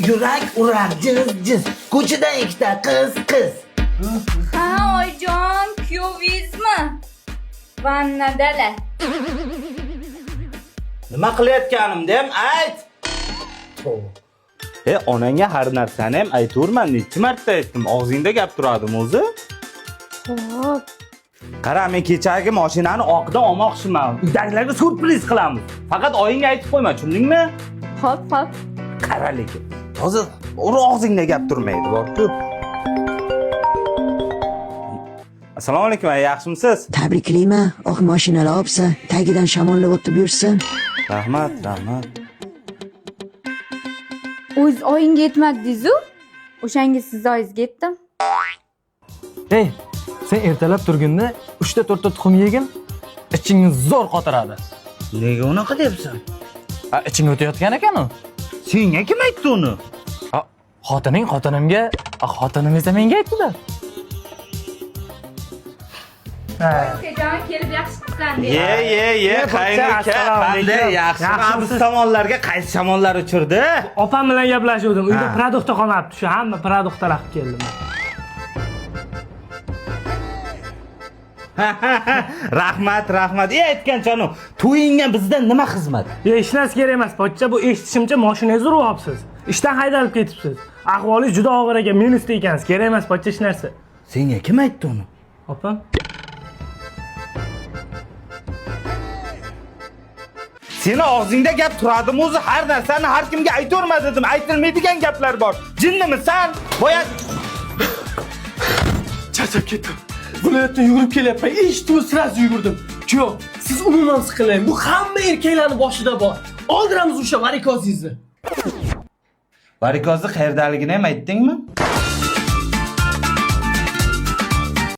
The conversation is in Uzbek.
yurak urar jiz. Ko'chada ikkita qiz. Ha, oyijon, kuyovingizmi? Vannadalar. Nima qilayotganimni ham ayt. Onangga har narsani ham aytaverman, necha marta aytdim. Og'zingda gap turadimi o'zi? Xo'p. Qara, men kechagi mashinani oqidan olmoqchiman. Uydagilarga surpriz qilamiz. Faqat oyingga aytib qo'yma, tushundingmi? Xo'p. Qara lekin. Hozir og'zingda gap turmaydi, bor-ku. Assalomu alaykum, yaxshimisiz? Tabriklayman, oq mashinalar olibsa, tagidan shamollab o'tib yursin. Rahmat. O'z oyinga yetmadingiz-ku? O'shangiz siz oyingizga yetdim. Ey, sen ertalab turganda 3 ta 4 ta tuxum yegin, ichingni zo'r qotiradi. Nega unaqa deyapsan? Iching o'tayotgan ekan-ku. Senga kim aytdi uni? Xotinimga, xotinim esa menga aytdilar. Akajon, kelib yaxshimisan dedi. Ye, qaynuka, qanday yaxshi. Biz tomonlarga qaysi shamollar uchirdi? Opam bilan gaplashuvdim. Uyda produktda qolmabdi. Shu hamma produktlar olib keldim. Rahmat. Aytgan jonim, to'yingga bizdan nima xizmat? Hech narsa kerak emas, pochcha. Bu eshitishimcha mashinangizni uribsiz. Ishdan haydalib ketibsiz. Ahvolingiz juda og'ir ekan, minusda ekansiz. Kerak emas, pochcha, hech narsa. Senga kim aytdi uni? Opam. Seni og'zingda gap turadimi o'zi? Har narsani har kimga aytaverma dedim. Aytilmaydigan gaplar bor. Jinnimisan? Boya Charchab ketdim. Viloyatdan yugurib kelyapman. Eshitdim, sirasi yugurdim. Yo'q, siz umuman siqilmang. Bu hamma erkaklarning boshida bor. Oldiramiz o'sha varikozingizni. varikozni qayerdaligini ham aytdingmi?